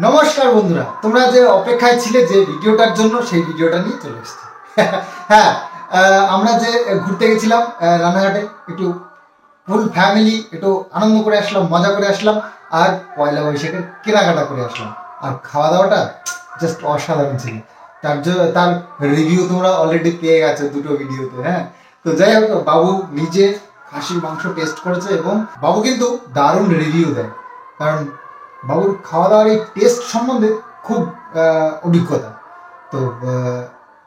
নমস্কার বন্ধুরা, তোমরা যে অপেক্ষায় ছিলে যে ভিডিওটার জন্য সেই ভিডিওটা নিয়ে চলে এসেছি। হ্যাঁ, আমরা যে ঘুরতে গেছিলাম রানাঘাটে, একটু ফুল ফ্যামিলি একটু আনন্দ করে আসলাম, মজা করে আসলাম, আর পয়লা বৈশাখের কেনাকাটা করে আসলাম। আর খাওয়া দাওয়াটা জাস্ট অসাধারণ ছিল। তার রিভিউ তোমরা অলরেডি পেয়ে গেছো দুটো ভিডিওতে। হ্যাঁ, তো যাই হোক, বাবু নিজে খাসির মাংস টেস্ট করেছে এবং বাবু কিন্তু দারুণ রিভিউ দেয়, কারণ বাবুর খাওয়া দাওয়ার এই টেস্ট সম্বন্ধে খুব অভিজ্ঞতা। তো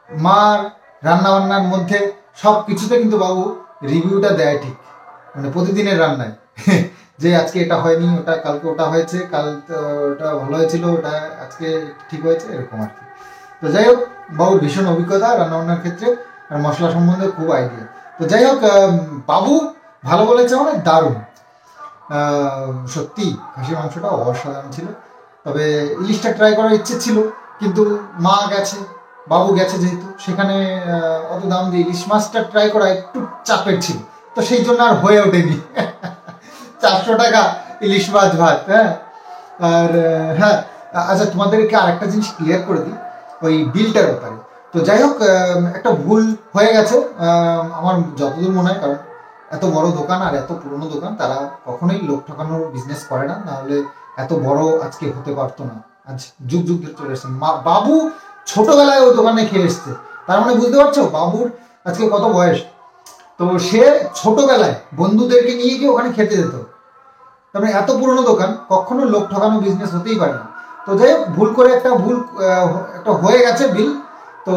মার রান্নাবান্নার মধ্যে সব কিছুতে কিন্তু বাবু রিভিউটা দেয় ঠিক, মানে প্রতিদিনের রান্নায় যে আজকে এটা হয়নি, ওটা কালকে ওটা হয়েছে, কাল ওটা ভালো হয়েছিল, ওটা আজকে ঠিক হয়েছে, এরকম আর কি। তো যাই হোক, বাবুর ভীষণ অভিজ্ঞতা রান্নাবান্নার ক্ষেত্রে, আর মশলা সম্বন্ধে খুব আইডিয়া। তো যাই হোক, বাবু ভালো বলেছে, মানে দারুণ। সত্যি খাসির মাংসটা অসাধারণ ছিল। তবে ইলিশটা ট্রাই করার ইচ্ছে ছিল, কিন্তু মা গেছে, বাবু গেছে যেহেতু, সেখানে অত দাম দিয়ে ইলিশ মাছটা ট্রাই করা একটু চাপের ছিল, তো সেই জন্য আর হয়ে ওঠেনি। 400 টাকা ইলিশ মাছ ভাত। হ্যাঁ, আর হ্যাঁ, আচ্ছা, তোমাদেরকে আর একটা জিনিস ক্লিয়ার করে দিই ওই বিলটার ব্যাপারে। তো যাই হোক, একটা ভুল হয়ে গেছে আমার যতদূর মনে হয়, কারণ এত বড় দোকান আর এত পুরনো দোকান, তারা কখনোই লোক ঠকানোর বিজনেস করে না, নাহলে এত বড় আজকে হতে পারতো না। আজ যুগ যুগ ধরে চলে এসছে। বাবু ছোটবেলায় ওই দোকানে খেয়ে এসছে, তার মানে বুঝতে পারছো বাবুর আজকে কত বয়স। তো সে ছোটবেলায় বন্ধুদেরকে নিয়ে গিয়ে ওখানে খেতে যেত। তারপরে এত পুরনো দোকান, কখনো লোক ঠকানো বিজনেস হতেই পারে না। তো যাই হোক, ভুল করে একটা হয়ে গেছে বিল। তো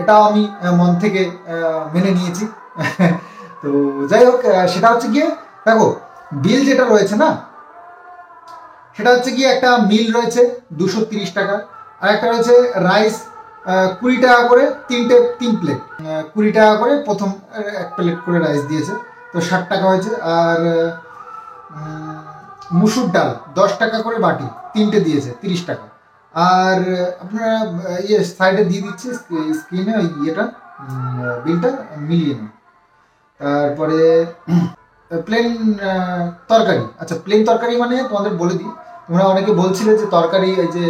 এটা আমি মন থেকে মেনে নিয়েছি। তো যাই হোক, সেটা হচ্ছে গিয়ে, দেখো, বিল যেটা রয়েছে না, সেটা হচ্ছে গিয়ে একটা মিল রয়েছে 230 টাকা, আর একটা রয়েছে রাইস 20 টাকা করে, তিন প্লেট 20 টাকা করে, প্রথম 1 প্লেট করে রাইস দিয়েছে, তো 60 টাকা হয়েছে। আর মুসুর ডাল 10 টাকা করে বাটি, 3টে দিয়েছে, 30 টাকা। আর আপনারা ইয়ে সাইডে দিয়ে দিচ্ছে স্ক্রিনে ওই ইয়েটা, বিলটা মিলিয়ে নিন। তারপরে প্লেন তরকারি। আচ্ছা, প্লেন তরকারি মানে তোমাদের বলে দিই, তোমরা অনেকে বলছিলে যে তরকারি, এই যে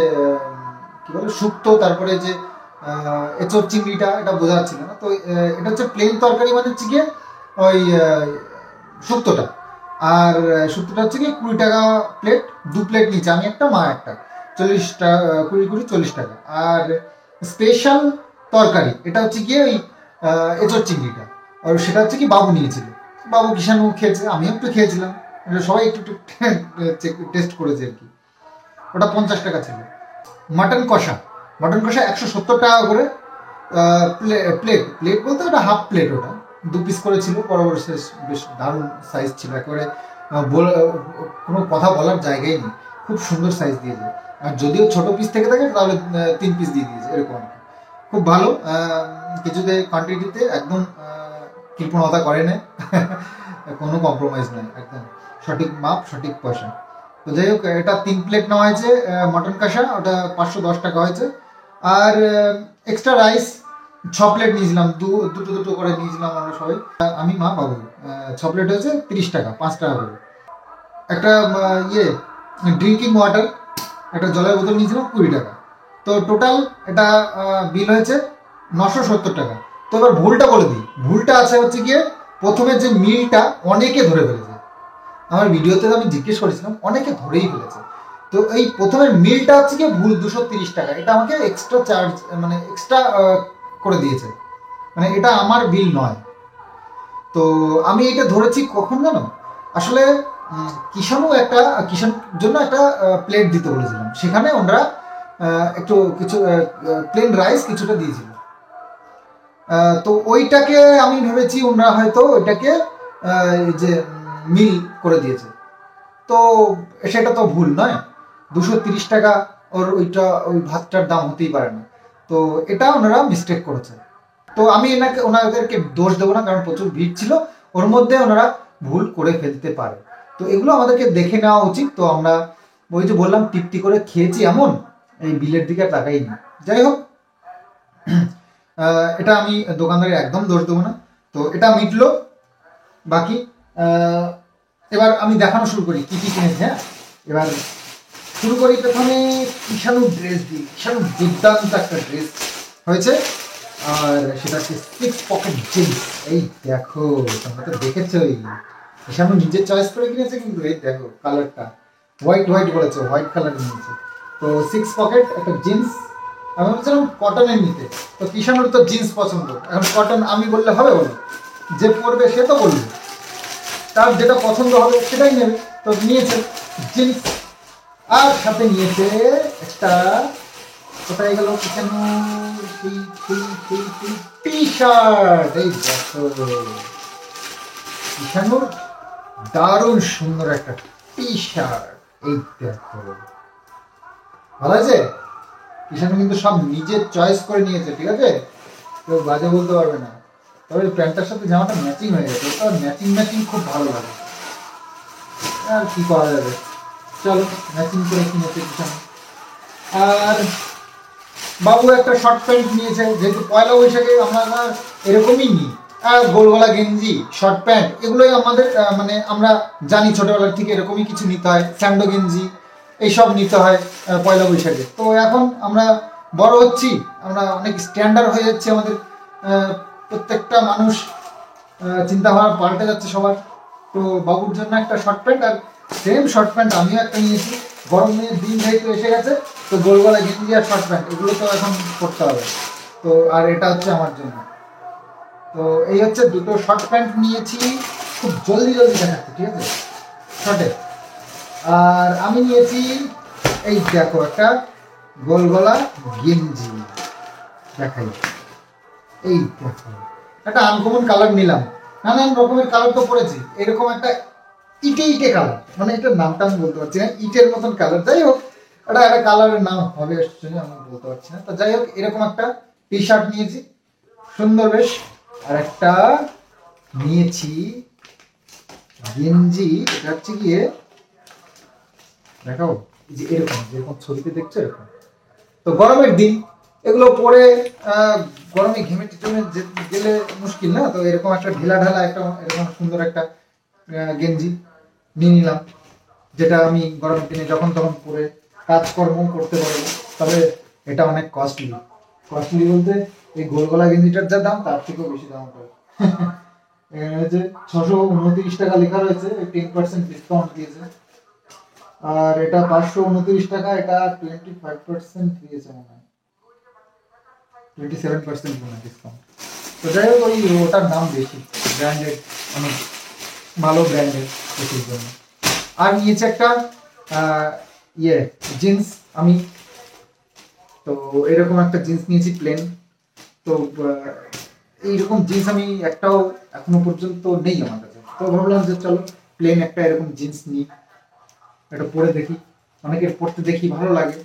কি বলে শুক্তো, তারপরে যে এঁচোড় চিংড়িটা, এটা বোঝা যাচ্ছিল না। তো এটা হচ্ছে প্লেন তরকারি, মানে হচ্ছে গিয়ে ওই শুক্তোটা। আর শুক্তোটা হচ্ছে গিয়ে 20 টাকা প্লেট, 2 প্লেট নিচে, আমি একটা, মা একটা, 40 টাকা, 20 টাকা। আর স্পেশাল তরকারি এটা হচ্ছে গিয়ে ওই এঁচোড় চিংড়িটা, আর সেটা হচ্ছে কি বাবু নিয়েছিল। বাবু কিষানু খেয়েছে, আমিও একটু খেয়েছিলাম, সবাই একটু টেস্ট করেছে আর কি। ওটা 50 টাকা ছিল। মাটন কষা 170 টাকা করে প্লেট। প্লেট বলতে ওটা হাফ প্লেট, ওটা 2 পিস করে ছিল, বড় বড় সাইজ, বেশ দারুণ সাইজ ছিল, একেবারে কোনো কথা বলার জায়গাই নেই, খুব সুন্দর সাইজ দিয়েছে। আর যদিও ছোট পিস থেকে থাকে তাহলে 3 পিস দিয়ে দিয়েছে, এরকম খুব ভালো। কিছুতে কোয়ান্টিটিতে একদম কৃপণতা করে না, কোনো কম্প্রোমাইজ নাই, একদম সঠিক মাপ, সঠিক পয়সা। তো যাই হোক, এটা 3 প্লেট নেওয়া হয়েছে মটন কষা, ওটা 510 টাকা হয়েছে। আর এক্সট্রা রাইস 6 প্লেট নিয়েছিলাম, দুটো করে নিয়েছিলাম আমরা সবাই, আমি, মা, বাবু। 6 প্লেট হয়েছে 30 টাকা, 5 টাকা করে। একটা ইয়ে ড্রিঙ্কিং ওয়াটার, একটা জলের বোতল নিয়েছিলাম, 20 টাকা। তো টোটাল এটা বিল হয়েছে 970 টাকা। তো এবার ভুলটা বলে দিই, ভুলটা আছে হচ্ছে গিয়ে প্রথমে যে মিলটা অনেকে ধরে ফেলেছে, আমার ভিডিওতে আমি জিজ্ঞেস করেছিলাম, অনেকে ধরেই ফেলেছে। তো এই প্রথমের মিলটা হচ্ছে গিয়ে ভুল, 230 টাকা, এটা আমাকে এক্সট্রা চার্জ, মানে এক্সট্রা করে দিয়েছে, মানে এটা আমার বিল নয়। তো আমি এটা ধরেছি কখন জানো, আসলে কিষাণুর জন্য একটা প্লেট দিতে বলেছিলাম, সেখানে ওনারা একটু কিছু প্লেন রাইস কিছুটা দিয়েছিল। তো ওইটাকে আমি ভেবেছি ওনারা হয়তো ওইটাকে যে মিল করে দিয়েছে, তো সেটা তো ভুল নয়। 230 টাকা ওই ভাতটার দাম হতেই পারে না, তো এটা ওনারা মিস্টেক করেছে। তো আমি ওনাদেরকে দোষ দেবো না, কারণ প্রচুর ভিড় ছিল, ওর মধ্যে ওনারা ভুল করে ফেলতে পারে। তো এগুলো আমাদেরকে দেখে নেওয়া উচিত। তো আমরা ওই যে বললাম তৃপ্তি করে খেয়েছি, এমন এই বিলের দিকে তাকাই না। যাই হোক, এটা আমি দোকানদারের একদম দোষ দেবো না। তো এটা মিটলো। বাকি এবার আমি দেখানো শুরু করি কি কি কিনেছি। হ্যাঁ, এবার শুরু করি প্রথমে কিষাণুর ড্রেস দিয়ে। কিষাণুর দুর্দান্ত একটা ড্রেস হয়েছে, আর সেটা হচ্ছে 6 পকেট জিন্স। এই দেখো, তোমরা তো দেখেছোই, কিষাণু নিজের চয়েস করে কিনেছে, কিন্তু এই দেখো কালারটা হোয়াইট হোয়াইট বলেছে, হোয়াইট কালার নিয়েছে। তো 6 পকেট একটা জিন্স। আমি বলছিলাম কটনের নিতে, তো কিষাণুর তো জিন্স পছন্দ, এখন কটন আমি বললে হবে? বলো, যে পরবে সে তো বলবে, তার যেটা পছন্দ হবে সেটাই নেবে। তো নিয়েছে জিন্স, আর সাথে নিয়েছে একটা, কোথায় গেল কেন, টি শার্ট। এই দেখো কিষাণুর দারুণ সুন্দর একটা টি শার্ট। এই দেখো, ভালো আছে। কিষাণু কিন্তু সব নিজের চয়েস করে নিয়েছে, ঠিক আছে, কেউ বাজে বলতে পারবে না। তবে প্যান্টটার সাথে জামাটা ম্যাচিং হয়ে গেছে, ওটা ম্যাচিং ম্যাচিং খুব ভালো লাগে। আর কি করা যাবে, চলো ম্যাচিং করে কিনেছে কিষাণু। আর বাবু একটা শর্ট প্যান্ট নিয়েছে, যেহেতু পয়লা বৈশাখে আমরা এরকমই নিই, আর গোলগলা গেঞ্জি, শর্ট প্যান্ট, এগুলোই আমাদের মানে আমরা জানি ছোটবেলার থেকে এরকমই কিছু নিতে হয়, স্যান্ডো গেঞ্জি এইসব নিতে হয় পয়লা বৈশাখে। তো এখন আমরা বড় হচ্ছি, আমরা অনেক স্ট্যান্ডার্ড হয়ে যাচ্ছে, আমাদের প্রত্যেকটা মানুষ চিন্তাভাবনা পাল্টে যাচ্ছে সবার। তো বাবুর জন্য একটা শর্ট প্যান্ট, আর সেম শর্ট প্যান্ট আমিও একটা নিয়েছি। গরমের দিন যেহেতু এসে গেছে, তো গোলগলা গেঞ্জি আর শর্ট প্যান্ট এগুলো তো এখন করতে হবে। তো আর এটা হচ্ছে আমার জন্য। তো এই হচ্ছে দুটো শর্ট প্যান্ট নিয়েছি, খুব জলদি জলদি দেখাচ্ছে, ঠিক আছে, শর্টে। আর আমি নিয়েছি এই দেখো একটা গোলগলা গেঞ্জি, দেখাই, এই দেখো একটা আনকমন কালার নিলাম, নানান রকমের কালার তো পড়েছি, এরকম একটা ইটে ইটে কালার, মানে এটার নামটা আমি বলতে পারছি না, ইটের মতন কালার, যাই হোক এটা একটা কালারের নাম হবে আমি বলতে পারছি না। তো যাই হোক এরকম একটা টি শার্ট নিয়েছি, সুন্দর বেশ। আর একটা নিয়েছি গেঞ্জি, এটা হচ্ছে গিয়ে দেখাও, এই যে এরকম যেরকম ছবিতে দেখছো এরকম। তো গরমের দিন এগুলো পরে গরমে ঘেমে টেমে গেলে মুশকিল না, তো এরকম একটা ঢিলা ঢালা একটা এরকম সুন্দর একটা গেঞ্জি নিয়ে নিলাম, যেটা আমি গরমের দিনে যখন তখন পরে কাজকর্ম করতে পারবো। তবে এটা অনেক কস্টলি, কস্টলি বলতে এই গোলগলা গেঞ্জিটার যা দাম তার থেকেও বেশি দাম পড়ে। এখানে হচ্ছে 629 টাকা লেখা রয়েছে, 10% ডিসকাউন্ট দিয়েছে। আর এটা 529 টাকা, এটা 25% দিয়েছে মনে হয়, 27% মনে হয় ডিসকাউন্ট। তো যাই হোক ওই ওটার দাম বেশি, ব্র্যান্ডেড, অনেক ভালো ব্র্যান্ডেড কিছুর জন্য। আর নিয়েছে একটা ইয়ে জিন্স আমি, তো এরকম একটা জিন্স নিয়েছি প্লেন। তো এইরকম জিন্স আমি একটাও এখনো পর্যন্ত নেই আমার কাছে, তো ভাবলাম যে চলো প্লেন একটা এরকম জিন্স নিই, এটা পরে দেখি, অনেকের পড়তে দেখি ভালো লাগে,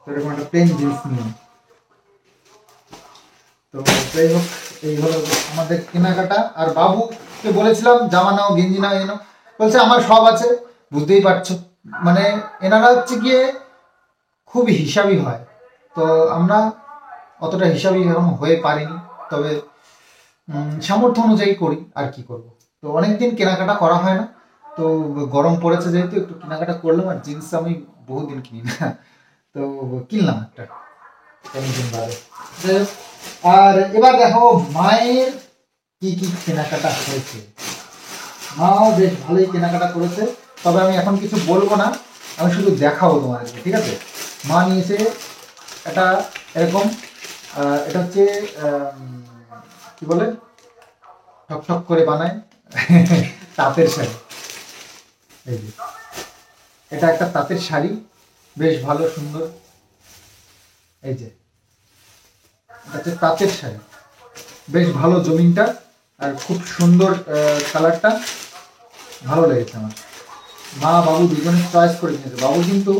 তো এরকম একটা প্লেন জিন্স নিই। তো যাই হোক এই হলো আমাদের কেনাকাটা। আর বাবুকে বলেছিলাম জামা নাও, গেঞ্জি নাও, এনো, বলছে আমার সব আছে। বুঝতেই পারছো, মানে এনারা হচ্ছে গিয়ে খুব হিসাবি হয়, তো আমরা অতটা হিসাবি এখন হয়ে পারিনি, তবে সামর্থ্য অনুযায়ী করি, আর কি করব। তো অনেকদিন কেনাকাটা করা হয় না, তো গরম পড়েছে যেহেতু একটু কেনাকাটা করলাম। আর জিন্স আমি বহুদিন কিনি না, তো কিনলাম একটা অনেকদিন বাদে। আর এবার দেখো মায়ের কি কি কেনাকাটা হয়েছে। মাও বেশ ভালোই কেনাকাটা করেছে, তবে আমি এখন কিছু বলবো না, আমি শুধু দেখাবো তোমাদেরকে, ঠিক আছে। মা নিয়েছে এটা এরকম, এটা হচ্ছে কি বলে, ঠক ঠক করে বানায় তাঁতের শাড়ি। এই যে এটা একটা তাঁতের শাড়ি, বেশ ভালো সুন্দর। এই যে এটা তাঁতের শাড়ি, বেশ ভালো জমিনটা, আর খুব সুন্দর কালারটা, ভালো লেগেছে আমার। মা বাবু দুজনে চয়েস করে নিয়েছে। বাবু কিন্তু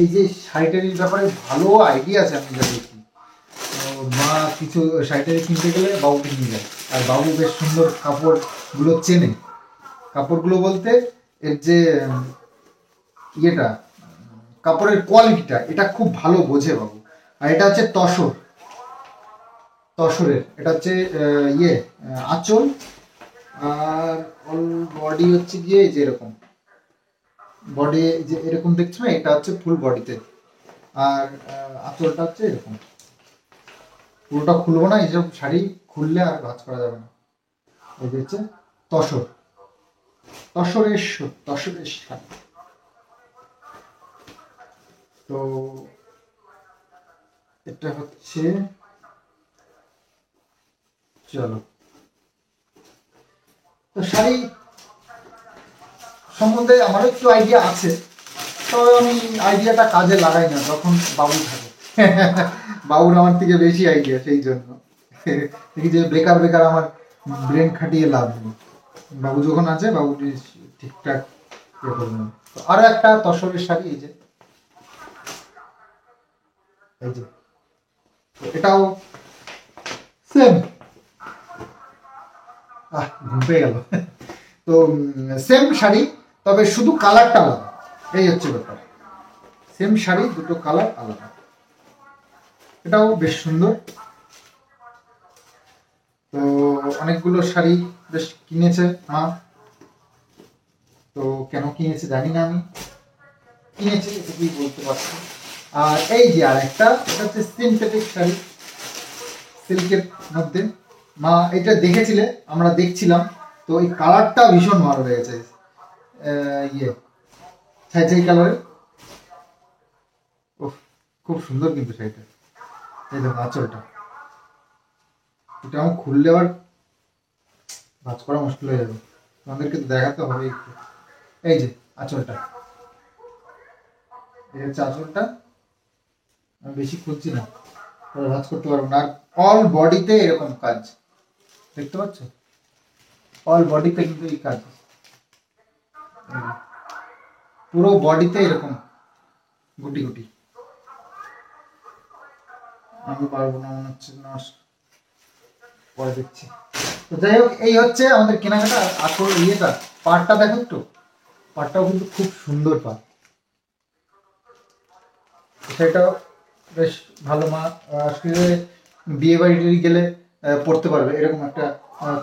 এই যে শাড়িটারির ব্যাপারে ভালো আইডিয়া আছে, আমি যা দেখি। তো মা কিছু শাড়িটারি কিনতে গেলে বাবুকে নিয়ে যায়, আর বাবু বেশ সুন্দর কাপড়গুলো চেনে। কাপড়গুলো বলতে এর যে ইয়েটা, কাপড়ের কোয়ালিটিটা, এটা খুব ভালো বোঝে বাবু। আর এটা হচ্ছে তসরের, এটা হচ্ছে ইয়ে আঁচল, আর অল বডি হচ্ছে গিয়ে যে এরকম বডি যে এরকম দেখছো না, এটা হচ্ছে ফুল বডিতে। আর আঁচলটা হচ্ছে এরকম, পুরোটা খুলবো না, এইসব শাড়ি খুললে আর ভাঁজ করা যাবে না। এই যে হচ্ছে তসর, তসরের শাড়ি। তো এটা হচ্ছে, চলো, তো শাড়ি সম্বন্ধে আমারও একটু আইডিয়া আছে, তবে আমি আইডিয়াটা কাজে লাগাই না যখন বাবু থাকে। বাবুর আমার থেকে বেশি আইডিয়া, সেই জন্য দেখি যে বেকার বেকার আমার ব্রেন খাটিয়ে লাভ নেই। বাবু যখন আছে, বাবু ঠিকঠাক ইয়ে করে নেবে। তো আরো একটা তসরের শাড়ি, এই যে, এই যে, এটাও সেম। ঘুম পেয়ে গেল। তো সেম শাড়ি, তবে শুধু কালারটা আলাদা, এই হচ্ছে ব্যাপার। সেম শাড়ি, দুটো কালার আলাদা। এটাও বেশ সুন্দর। তো অনেকগুলো শাড়ি বেশ কিনেছে মা। তো কেন কিনেছে জানি না, আমি কিনেছি এটুকুই বলতে পারছি। আর এই যে আর একটা, এটা হচ্ছে সিনথেটিক শাড়ি, সিল্কের মধ্যে। মা এটা দেখেছিলে, আমরা দেখছিলাম, তো এই কালারটা ভীষণ ভালো লেগেছে। ইয়ে ছাই ছাই কালারের, ও খুব সুন্দর কিন্তু শাড়িটা। এই দেখো আঁচলটা, এটা আমার খুললে আবার ভাঁজ করা মুশকিল হয়ে যাবে, তোমাদেরকে তো দেখাতে হবে একটু। এই যে আঁচলটা, এই হচ্ছে আঁচলটা। আমি বেশি খুলছি না, ভাঁজ করতে পারবো না। আর অল বডিতে এরকম কাজ, দেখতে পাচ্ছ? অল বডিতে কিন্তু এই কাজ, পুরো বডিতে এরকম গুটি গুটি। আমি পারবো না মনে হচ্ছে, না পরে দেখছি। তো যাই হোক, এই হচ্ছে আমাদের কেনাকাটা। আসল ইয়েটা, পাটটা দেখো একটু, পাটটাও কিন্তু খুব সুন্দর পাট। সেটাও বেশ ভালো। মা আসলে বিয়ে বাড়ি গেলে পড়তে পারবে, এরকম একটা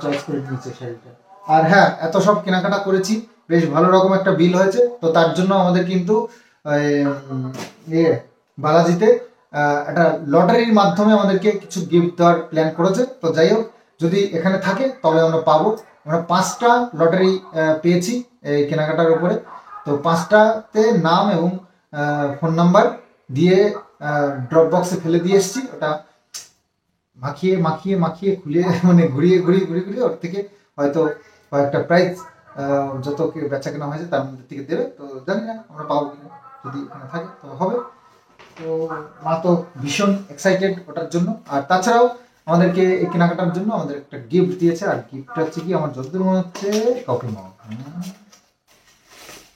চয়েস করে নিয়েছে শাড়িটা। আর হ্যাঁ, এত সব কেনাকাটা করেছি, বেশ ভালো রকম একটা বিল হয়েছে। তো তার জন্য আমাদের কিন্তু বালাজিতে একটা লটারির মাধ্যমে আমাদেরকে কিছু গিফট দেওয়ার প্ল্যান করেছে। তো যাই হোক, যদি এখানে থাকে তবে আমরা পাবো। আমরা 5টা লটারি পেয়েছি এই কেনাকাটার উপরে। তো 5টাতে নাম এবং ফোন নাম্বার দিয়ে ড্রপ বক্সে ফেলে দিয়ে এসেছি। ওটা মাখিয়ে মাখিয়ে মাখিয়ে খুলে, মানে ঘুরিয়ে ঘুরিয়ে ঘুরিয়ে ঘুরিয়ে ওর থেকে হয়তো কয়েকটা প্রাইজ যত বেচা কেনা হয়েছে তার মধ্যে থেকে দেবে। তো জানি না আমরা পাবো কিনা, যদি এখানে থাকে তো হবে। তো মা তো ভীষণ এক্সাইটেড ওটার জন্য। আর তাছাড়াও আমাদেরকে এই কেনাকাটার জন্য আমাদের একটা গিফট দিয়েছে। আর গিফটটা হচ্ছে কি, আমার যতদূর মনে হচ্ছে কফি মগ।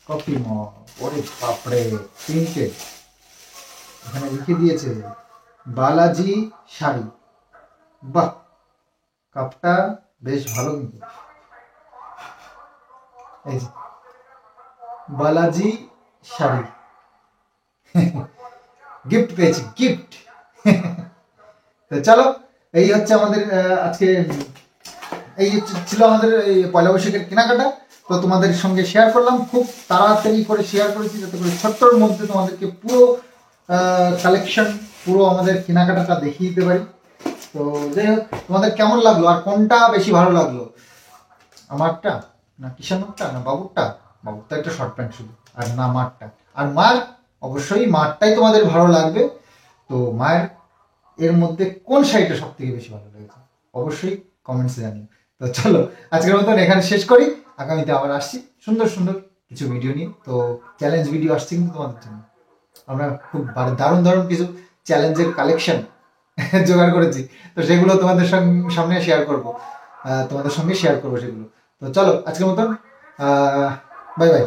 কফি মগ, ওরে বাপরে, 3টে এখানে লিখে দিয়েছে বালাজি শাড়ি। বাহ, কাপটা বেশ ভালো কিন্তু। এই যে বালাজি শাড়ি, গিফট পেয়েছি, গিফট। তো চলো, এই হচ্ছে আমাদের আজকে, এই ছিল আমাদের এই পয়লা বৈশাখের কেনাকাটা। তো তোমাদের সঙ্গে শেয়ার করলাম, খুব তাড়াতাড়ি করে শেয়ার করেছি যাতে করে ছোট্টর মধ্যে তোমাদেরকে পুরো কালেকশন, পুরো আমাদের কেনাকাটাটা দেখিয়ে দিতে পারি। তো যাই হোক, তোমাদের কেমন লাগলো আর কোনটা বেশি ভালো লাগলো, আমারটা না কিষানুরটা না বাবুরটা? বাবুর তো একটা শর্ট প্যান্ট শুধু, আর না মারটা। আর মার, অবশ্যই মারটাই তোমাদের ভালো লাগবে। তো মায়ের এর মধ্যে কোন শাড়িটা সব থেকে বেশি ভালো লেগেছে অবশ্যই কমেন্টসে জানিও। তো চলো, আজকের মতন এখানে শেষ করি। আগামীতে আবার আসছি সুন্দর সুন্দর কিছু ভিডিও নিয়ে। তো চ্যালেঞ্জ ভিডিও আসছে কিন্তু তোমাদের জন্য। আমরা খুব দারুণ দারুণ কিছু চ্যালেঞ্জের কালেকশন জোগাড় করেছি। তো সেগুলো তোমাদের সামনে শেয়ার করবো, তোমাদের সঙ্গে শেয়ার করবো সেগুলো। তো চলো, আজকের মতন বাই বাই।